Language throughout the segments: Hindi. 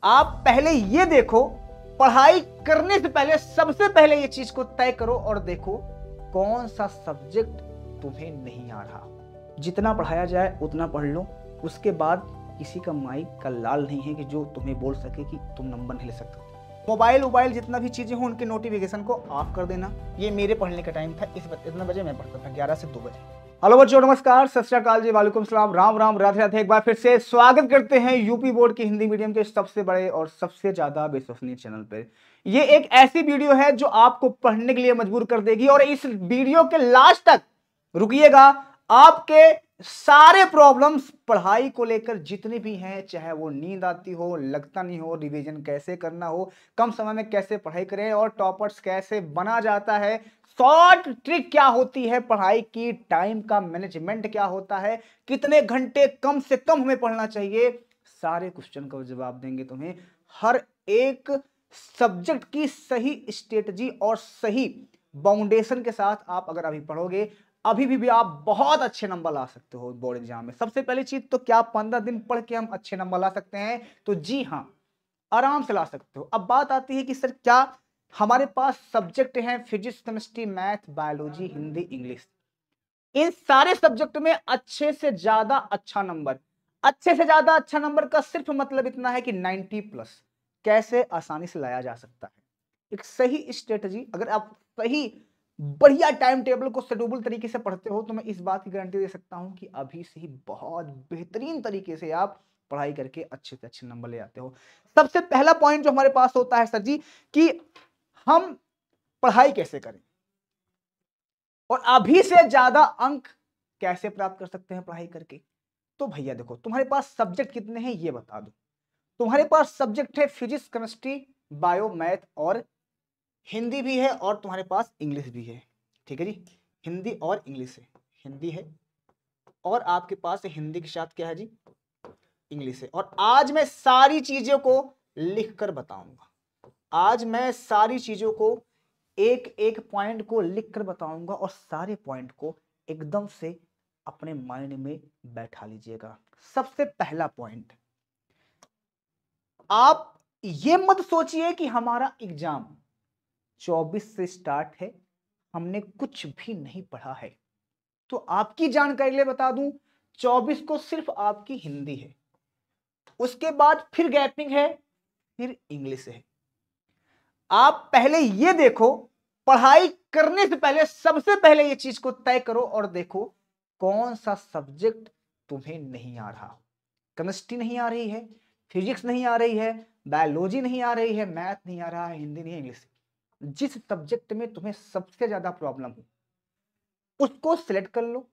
आप पहले ये देखो, पढ़ाई करने से पहले सबसे पहले ये चीज को तय करो और देखो कौन सा सब्जेक्ट तुम्हें नहीं आ रहा। जितना पढ़ाया जाए उतना पढ़ लो, उसके बाद किसी का माई का लाल नहीं है कि जो तुम्हें बोल सके कि तुम नंबर नहीं ले सकते। मोबाइल जितना भी चीजें हो उनके नोटिफिकेशन को ऑफ कर देना। ये मेरे पढ़ने का टाइम था, इतना बजे मैं पढ़ता था, 11 से 2 बजे। हेलो बच्चों, नमस्कार, सत श्री अकाल जी, वालेकुम सलाम, राम राम, राधे राधे। एक बार फिर से स्वागत करते हैं यूपी बोर्ड के हिंदी मीडियम के सबसे बड़े और सबसे ज्यादा विश्वसनीय चैनल पर। ये एक ऐसी वीडियो है जो आपको पढ़ने के लिए मजबूर कर देगी और इस वीडियो के लास्ट तक रुकिएगा। आपके सारे प्रॉब्लम्स पढ़ाई को लेकर जितने भी हैं, चाहे वो नींद आती हो, लगता नहीं हो, रिवीजन कैसे करना हो, कम समय में कैसे पढ़ाई करें और टॉपर्स कैसे बना जाता है, शॉर्ट ट्रिक क्या होती है पढ़ाई की, टाइम का मैनेजमेंट क्या होता है, कितने घंटे कम से कम हमें पढ़ना चाहिए, सारे क्वेश्चन का जवाब देंगे तुम्हें। हर एक सब्जेक्ट की सही स्ट्रेटजी और सही बाउंडेशन के साथ आप अगर अभी पढ़ोगे, अभी भी आप बहुत अच्छे नंबर ला सकते हो बोर्ड एग्जाम में। सबसे पहली चीज तो क्या 15 दिन पढ़ के हम अच्छे नंबर ला सकते हैं? तो जी हाँ, आराम से ला सकते हो। अब बात आती है कि सर क्या हमारे पास सब्जेक्ट हैं physics, chemistry, math, biology, Hindi, English, इन सारे सब्जेक्ट में अच्छे से ज्यादा अच्छा नंबर, अच्छे से ज्यादा अच्छा नंबर का सिर्फ मतलब इतना है कि 90+ कैसे आसानी से लाया जा सकता है। एक सही स्ट्रेटजी, अगर आप सही बढ़िया टाइम टेबल को शेड्यूल तरीके से पढ़ते हो तो मैं इस बात की गारंटी दे सकता हूं कि अभी से ही बहुत बेहतरीन तरीके से आप पढ़ाई करके अच्छे से अच्छे नंबर ले आते हो। सबसे पहला पॉइंट जो हमारे पास होता है सर जी, कि हम पढ़ाई कैसे करें और अभी से ज्यादा अंक कैसे प्राप्त कर सकते हैं पढ़ाई करके। तो भैया देखो, तुम्हारे पास सब्जेक्ट कितने हैं ये बता दो। तुम्हारे पास सब्जेक्ट है फिजिक्स, केमिस्ट्री, बायो, मैथ और हिंदी भी है, और तुम्हारे पास इंग्लिश भी है। ठीक है जी, हिंदी और इंग्लिश है। हिंदी है और आपके पास हिंदी के साथ क्या है जी, इंग्लिश है। और आज मैं सारी चीजों को लिख कर बताऊंगा। आज मैं सारी चीजों को एक एक पॉइंट को लिख कर बताऊंगा और सारे पॉइंट को एकदम से अपने माइंड में बैठा लीजिएगा। सबसे पहला पॉइंट, आप ये मत सोचिए कि हमारा एग्जाम 24 से स्टार्ट है, हमने कुछ भी नहीं पढ़ा है। तो आपकी जानकारी के लिए बता दूं, 24 को सिर्फ आपकी हिंदी है, उसके बाद फिर गैपिंग है, फिर इंग्लिश है। आप पहले ये देखो, पढ़ाई करने से पहले सबसे पहले ये चीज को तय करो और देखो कौन सा सब्जेक्ट तुम्हें नहीं आ रहा। केमिस्ट्री नहीं आ रही है, फिजिक्स नहीं आ रही है, बायोलॉजी नहीं आ रही है, मैथ नहीं आ रहा है, हिंदी नहीं है, इंग्लिश। जिस सब्जेक्ट में तुम्हें सबसे ज्यादा प्रॉब्लम हो उसको सिलेक्ट कर लो,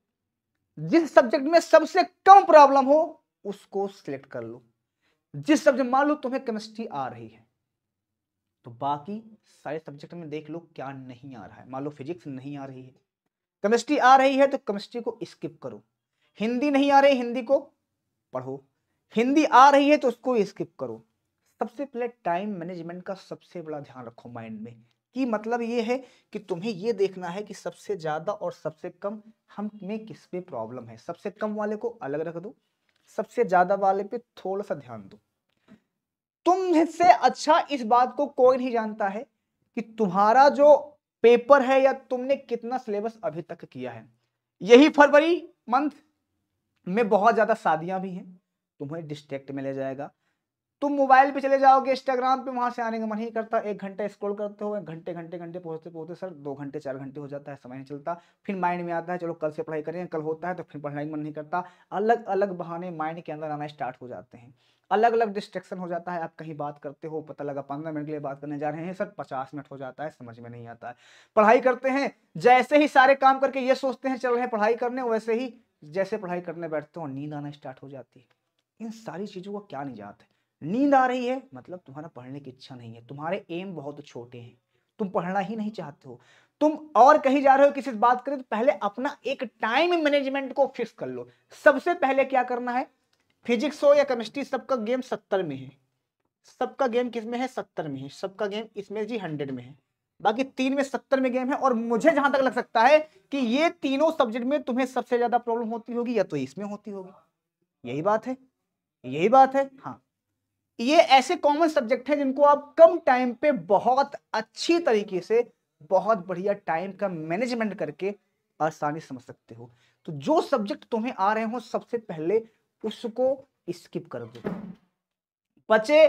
जिस सब्जेक्ट में सबसे कम प्रॉब्लम हो उसको सिलेक्ट कर लो। जिस सब्जेक्ट, मान लो तुम्हें केमिस्ट्री आ रही है तो बाकी सारे सब्जेक्ट में देख लो क्या नहीं आ रहा है। मान लो फिजिक्स नहीं आ रही है, केमिस्ट्री आ रही है तो केमिस्ट्री को स्किप करो। हिंदी नहीं आ रही, हिंदी को पढ़ो। हिंदी आ रही है तो उसको स्किप करो। सबसे पहले टाइम मैनेजमेंट का सबसे बड़ा ध्यान रखो माइंड में, कि मतलब ये है कि तुम्हें ये देखना है कि सबसे ज्यादा और सबसे कम हम में किस पे प्रॉब्लम है। सबसे कम वाले को अलग रख दो, सबसे ज्यादा वाले पे थोड़ा सा ध्यान दो। तुमसे अच्छा इस बात को कोई नहीं जानता है कि तुम्हारा जो पेपर है या तुमने कितना सिलेबस अभी तक किया है। यही फरवरी मंथ में बहुत ज्यादा शादियां भी हैं, तुम्हें डिस्ट्रैक्ट में ले जाएगा। तुम मोबाइल पे चले जाओगे, इंस्टाग्राम पे, वहां से आने का मन ही करता। 1 घंटा स्क्रॉल करते हो, घंटे घंटे घंटे पहुंचते पहुंचते सर 2 घंटे 4 घंटे हो जाता है, समय नहीं चलता। फिर माइंड में आता है चलो कल से पढ़ाई करें, कल होता है तो फिर पढ़ने का मन नहीं करता। अलग अलग बहाने माइंड के अंदर आना स्टार्ट हो जाते हैं, अलग अलग डिस्ट्रैक्शन हो जाता है। आप कहीं बात करते हो, पता लगा 15 मिनट के लिए बात करने जा रहे हैं, सर 50 मिनट हो जाता है, समझ में नहीं आता है। पढ़ाई करते हैं, जैसे ही सारे काम करके ये सोचते हैं चल रहे हैं पढ़ाई करने, वैसे ही जैसे पढ़ाई करने बैठते हो नींद आना स्टार्ट हो जाती है। इन सारी चीजों को क्या नहीं जानते। नींद आ रही है मतलब तुम्हारा पढ़ने की इच्छा नहीं है, तुम्हारे एम बहुत छोटे हैं, तुम पढ़ना ही नहीं चाहते हो, तुम और कहीं जा रहे हो किसी से बात करें तो पहले अपना एक टाइम मैनेजमेंट को फिक्स कर लो। सबसे पहले क्या करना है, फिजिक्स हो या केमिस्ट्री, सबका गेम 70 में है। सबका गेम किस में है? 70 में है। सबका गेम इसमें जी 100 में है, बाकी 3 में 70 में गेम है। और मुझे जहां तक लग सकता है कि ये तीनों सब्जेक्ट में तुम्हें सबसे ज्यादा प्रॉब्लम होती होगी या तो इसमें होती होगी। यही बात है, यही बात है। हाँ, ये ऐसे कॉमन सब्जेक्ट हैं जिनको आप कम टाइम पे बहुत अच्छी तरीके से, बहुत बढ़िया टाइम का मैनेजमेंट करके आसानी से समझ सकते हो। तो जो सब्जेक्ट तुम्हें आ रहे हो सबसे पहले उसको स्किप कर दो। बचे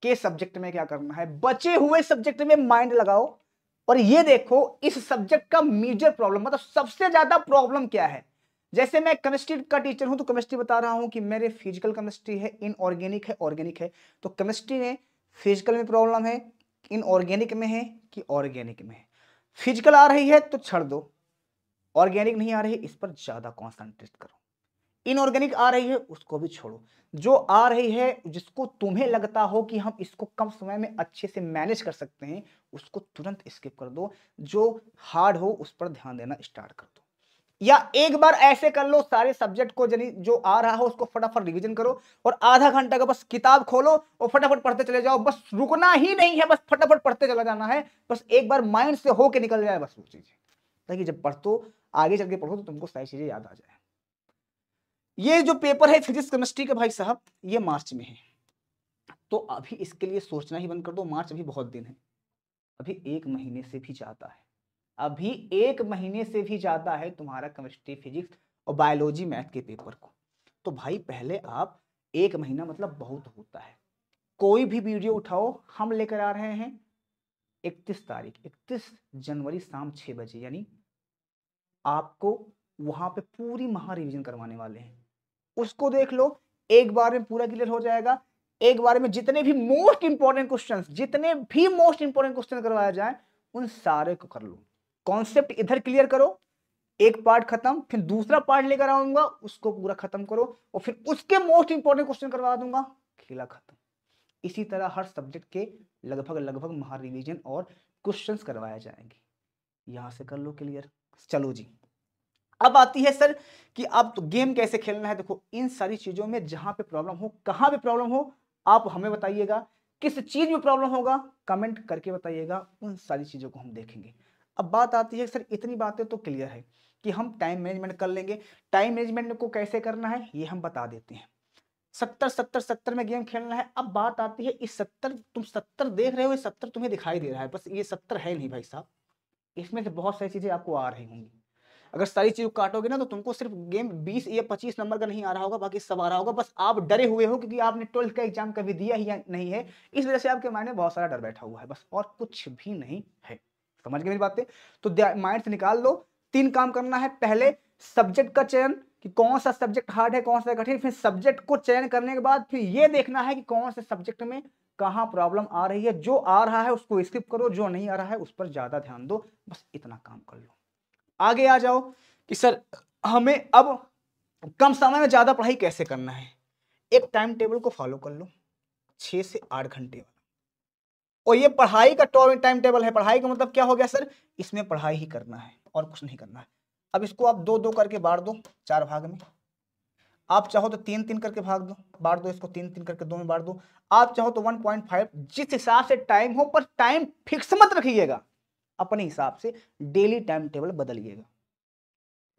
के सब्जेक्ट में क्या करना है, बचे हुए सब्जेक्ट में माइंड लगाओ और ये देखो इस सब्जेक्ट का मेजर प्रॉब्लम, मतलब सबसे ज्यादा प्रॉब्लम क्या है। जैसे मैं केमिस्ट्री का टीचर हूं तो केमिस्ट्री बता रहा हूं कि मेरे फिजिकल केमिस्ट्री है, इनऑर्गेनिक है, ऑर्गेनिक है। तो केमिस्ट्री में फिजिकल में प्रॉब्लम है, इनऑर्गेनिक में है कि ऑर्गेनिक में है। फिजिकल आ रही है तो छोड़ दो, ऑर्गेनिक नहीं आ रही है इस पर ज्यादा कॉन्सेंट्रेट करो, इनऑर्गेनिक आ रही है उसको भी छोड़ो। जो आ रही है जिसको तुम्हें लगता हो कि हम इसको कम समय में अच्छे से मैनेज कर सकते हैं उसको तुरंत स्किप कर दो। जो हार्ड हो उस पर ध्यान देना स्टार्ट कर दो। या एक बार ऐसे कर लो सारे सब्जेक्ट को, यानी जो आ रहा हो उसको फटाफट रिवीजन करो और आधा घंटा का बस किताब खोलो और फटाफट पढ़ते चले जाओ। बस रुकना ही नहीं है, बस फटाफट पढ़ते चला जाना है। बस एक बार माइंड से होके निकल जाए बस वो चीजें, ताकि जब पढ़ो आगे चल के पढ़ो तो तुमको सारी चीजें याद आ जाए। ये जो पेपर है फिजिक्स केमिस्ट्री का भाई साहब ये मार्च में है, तो अभी इसके लिए सोचना ही बंद कर दो। मार्च अभी बहुत दिन है, अभी 1 महीने से भी ज्यादा है, अभी 1 महीने से भी ज्यादा है तुम्हारा केमिस्ट्री फिजिक्स और बायोलॉजी मैथ के पेपर को। तो भाई पहले आप 1 महीना मतलब बहुत होता है। कोई भी वीडियो उठाओ, हम लेकर आ रहे हैं 31 तारीख 31 जनवरी शाम 6 बजे, यानी आपको वहां पे पूरी महा रिवीजन करवाने वाले हैं। उसको देख लो, एक बार में पूरा क्लियर हो जाएगा। एक बार में जितने भी मोस्ट इंपॉर्टेंट क्वेश्चंस, जितने भी मोस्ट इंपॉर्टेंट क्वेश्चन करवाया जाए उन सारे को कर लो। कॉन्सेप्ट इधर क्लियर करो, एक पार्ट खत्म, फिर दूसरा पार्ट लेकर आऊंगा उसको पूरा खत्म करो और फिर उसके मोस्ट इंपॉर्टेंट क्वेश्चन करवा दूंगा, खेला खत्म। इसी तरह हर सब्जेक्ट के लगभग लगभग महा रिवीजन और क्वेश्चंस करवाए जाएंगे। यहां से कर लो क्लियर। चलो जी, अब आती है सर कि आप तो गेम कैसे खेलना है। देखो इन सारी चीजों में जहां पे प्रॉब्लम हो, कहां पे प्रॉब्लम हो आप हमें बताइएगा, किस चीज में प्रॉब्लम होगा कमेंट करके बताइएगा, उन सारी चीजों को हम देखेंगे। अब बात आती है सर इतनी बातें तो क्लियर है कि हम टाइम मैनेजमेंट कर लेंगे, टाइम मैनेजमेंट को कैसे करना है ये हम बता देते हैं। 70 70 70 में गेम खेलना है। अब बात आती है इस 70, तुम 70 देख रहे हो, ये 70 तुम्हें दिखाई दे रहा है, बस ये 70 है नहीं भाई साहब, इसमें से बहुत सारी चीजें आपको आ रही होंगी। अगर सारी चीज काटोगे ना तो तुमको सिर्फ गेम 20 या 25 नंबर का नहीं आ रहा होगा, बाकी सब आ रहा होगा। बस आप डरे हुए हो क्योंकि आपने 12th का एग्जाम कभी दिया ही नहीं है, इस वजह से आपके माइंड में बहुत सारा डर बैठा हुआ है, बस और कुछ भी नहीं है। समझ गए मेरी बातें? तो माइंड से निकाल लो। 3 काम करना है, पहले सब्जेक्ट का चयन कि कौन सा सब्जेक्ट हार्ड है कौन सा कठिन, फिर सब्जेक्ट को चयन करने के बाद फिर ये देखना है कि कौन से सब्जेक्ट में कहाँ प्रॉब्लम आ रही है। जो आ रहा है उसको स्किप करो, जो नहीं आ रहा है उस पर ज्यादा ध्यान दो। बस इतना काम कर लो, आगे आ जाओ कि सर हमें अब कम समय में ज्यादा पढ़ाई कैसे करना है। एक टाइम टेबल को फॉलो कर लो, 6 से 8 घंटे वाला। और ये पढ़ाई का टाइम टेबल है। पढ़ाई का मतलब क्या हो गया सर, इसमें पढ़ाई ही करना है और कुछ नहीं करना है। अब इसको आप 2 2 करके बांट दो 4 भाग में, आप चाहो तो 3 3 करके भाग दो, बांट दो इसको 3 3 करके 2 में बांट दो। आप चाहो तो 1.5, जिस हिसाब से टाइम हो, पर टाइम फिक्स मत रखिएगा, अपने हिसाब से डेली टाइम टेबल बदलिएगा।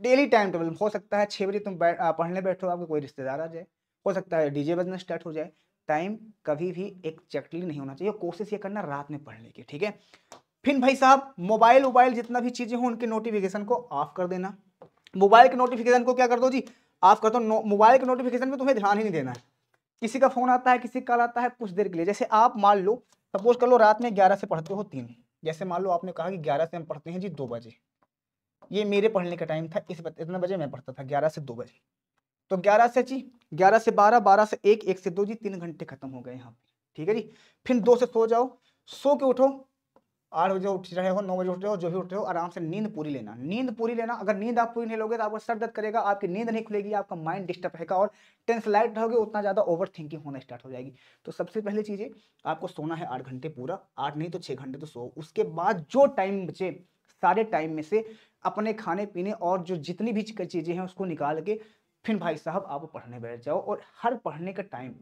डेली टाइम टेबल हो सकता है 6 बजे तुम पढ़ने बैठो, आपको कोई रिश्तेदार आ जाए, हो सकता है डीजे बजना स्टार्ट हो जाए। टाइम कभी भी एग्जैक्टली नहीं होना चाहिए, कोशिश ये करना रात में पढ़ने की, ठीक है। फिर भाई साहब मोबाइल जितना भी चीजें हो उनके नोटिफिकेशन को ऑफ कर देना। मोबाइल के नोटिफिकेशन को क्या कर दो जी, ऑफ कर दो। मोबाइल के नोटिफिकेशन में तुम्हें ध्यान ही नहीं देना है। किसी का फोन आता है, किसी का कॉल आता है, कुछ देर के लिए, जैसे आप मान लो सपोज कर लो रात में 11 से पढ़ते हो 3, जैसे मान लो आपने कहा कि 11 से हम पढ़ते हैं जी 2 बजे, ये मेरे पढ़ने का टाइम था, इतना बजे मैं पढ़ता था, 11 से 2 बजे। तो 11 से जी 11 से 12, 12 से 1, 1 से 2 जी, 3 घंटे खत्म हो गए यहाँ पे, ठीक है जी। फिर 2 से सो जाओ, सो के उठो, 8 बजे उठ रहे हो, 9 बजे उठ रहे हो, जो भी उठ रहे हो, आराम से नींद पूरी लेना, नींद पूरी लेना। अगर नींद आप पूरी नहीं लोगे तो आपका सर दर्द करेगा, आपकी नींद नहीं खुलेगी, आपका माइंड डिस्टर्ब रहेगा और टेंशन लाइट रहोगे, उतना ज्यादा ओवर थिंकिंग होना स्टार्ट हो जाएगी। तो सबसे पहले चीजें, आपको सोना है 8 घंटे पूरा, 8 नहीं तो 6 घंटे तो सो। उसके बाद जो टाइम बचे सारे टाइम में से अपने खाने पीने और जो जितनी भी चीजें हैं उसको निकाल के फिर भाई साहब आप पढ़ने बैठ जाओ। और हर पढ़ने का टाइम,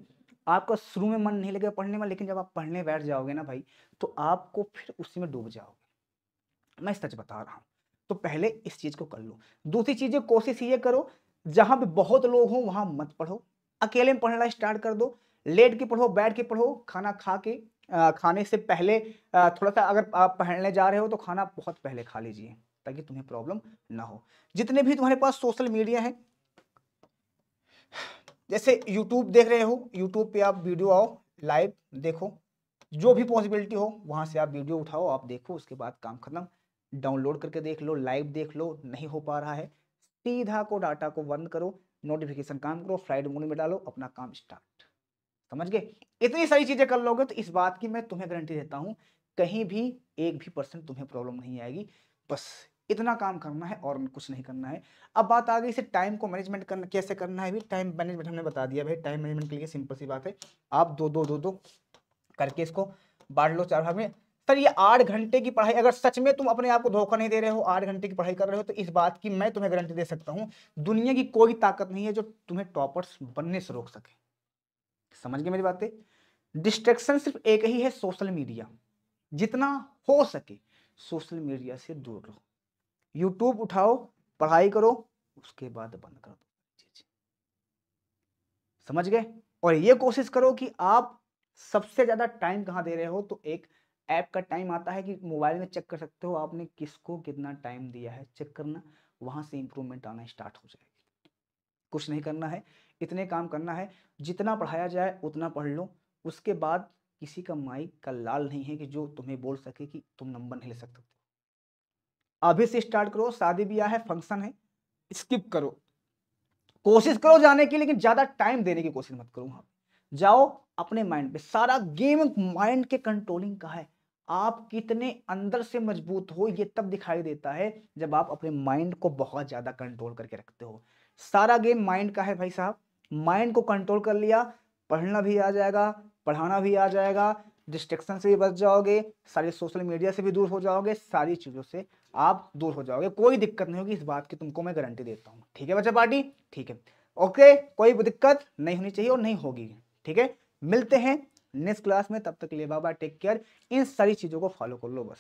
आपका शुरू में मन नहीं लगेगा पढ़ने में, लेकिन जब आप पढ़ने बैठ जाओगे ना भाई तो आपको फिर उसी में डूब जाओगे, मैं सच बता रहा हूं। तो पहले इस चीज को कर लो। दूसरी चीज कोशिश ये करो, जहां पे बहुत लोग हों वहां मत पढ़ो, अकेले में पढ़ना स्टार्ट कर दो। लेट के पढ़ो, बैठ के पढ़ो, खाना खा के खाने से पहले थोड़ा सा अगर आप पढ़ने जा रहे हो तो खाना बहुत पहले खा लीजिए ताकि तुम्हें प्रॉब्लम ना हो। जितने भी तुम्हारे पास सोशल मीडिया है, जैसे यूट्यूब देख रहे हो, यूट्यूब पे आप वीडियो आओ, लाइव देखो, जो भी पॉसिबिलिटी हो वहां से आप वीडियो उठाओ, आप देखो, उसके बाद काम खत्म। डाउनलोड करके देख लो, लाइव देख लो, नहीं हो पा रहा है सीधा को डाटा को बंद करो, नोटिफिकेशन काम करो, फ्लाइट मोड में डालो, अपना काम स्टार्ट। समझ गए? इतनी सारी चीजें कर लोगे तो इस बात की मैं तुम्हें गारंटी देता हूं कहीं भी 1% तुम्हें प्रॉब्लम नहीं आएगी। बस इतना काम करना है और कुछ नहीं करना है। अब बात आ गई इसे टाइम को मैनेजमेंट करना कैसे करना है। भी टाइम मैनेजमेंट हमने बता दिया भाई। टाइम मैनेजमेंट के लिए सिंपल सी बात है, आप दो करके इसको बांट लो 4 भाग में। सर ये 8 घंटे की पढ़ाई, अगर सच में तुम अपने आप को धोखा नहीं दे रहे हो, 8 घंटे की पढ़ाई कर रहे हो, तो इस बात की मैं तुम्हें गारंटी दे सकता हूं दुनिया की कोई ताकत नहीं है जो तुम्हें टॉपर्स बनने से रोक सके। समझ गए मेरी बातें? डिस्ट्रैक्शन सिर्फ एक ही है, सोशल मीडिया। जितना हो सके सोशल मीडिया से दूर रहो, यूट्यूब उठाओ, पढ़ाई करो, उसके बाद बंद कर दो। समझ गए? और ये कोशिश करो कि आप सबसे ज्यादा टाइम कहाँ दे रहे हो, तो एक ऐप का टाइम आता है कि मोबाइल में चेक कर सकते हो आपने किसको कितना टाइम दिया है, चेक करना, वहां से इंप्रूवमेंट आना स्टार्ट हो जाएगी। कुछ नहीं करना है, इतने काम करना है, जितना पढ़ाया जाए उतना पढ़ लो। उसके बाद किसी का माइक का लाल नहीं है कि जो तुम्हें बोल सके कि तुम नंबर नहीं ले सकते। अभी से स्टार्ट करो, शादी ब्याह है, फंक्शन है, स्किप करो, कोशिश करो जाने की, लेकिन ज्यादा टाइम देने की कोशिश मत करो। वहां जाओ, अपने माइंड पे सारा गेम माइंड के कंट्रोलिंग का है। आप कितने अंदर से मजबूत हो ये तब दिखाई देता है जब आप अपने माइंड को बहुत ज्यादा कंट्रोल करके रखते हो। सारा गेम माइंड का है भाई साहब। माइंड को कंट्रोल कर लिया, पढ़ना भी आ जाएगा, पढ़ाना भी आ जाएगा, डिस्ट्रैक्शन से भी बच जाओगे, सारी सोशल मीडिया से भी दूर हो जाओगे, सारी चीजों से आप दूर हो जाओगे, कोई दिक्कत नहीं होगी। इस बात की तुमको मैं गारंटी देता हूँ। ठीक है बच्चा पार्टी? ठीक है, ओके, कोई दिक्कत नहीं होनी चाहिए और नहीं होगी। ठीक है, मिलते हैं नेक्स्ट क्लास में, तब तक के लिए बाय बाय, टेक केयर। इन सारी चीजों को फॉलो कर लो बस।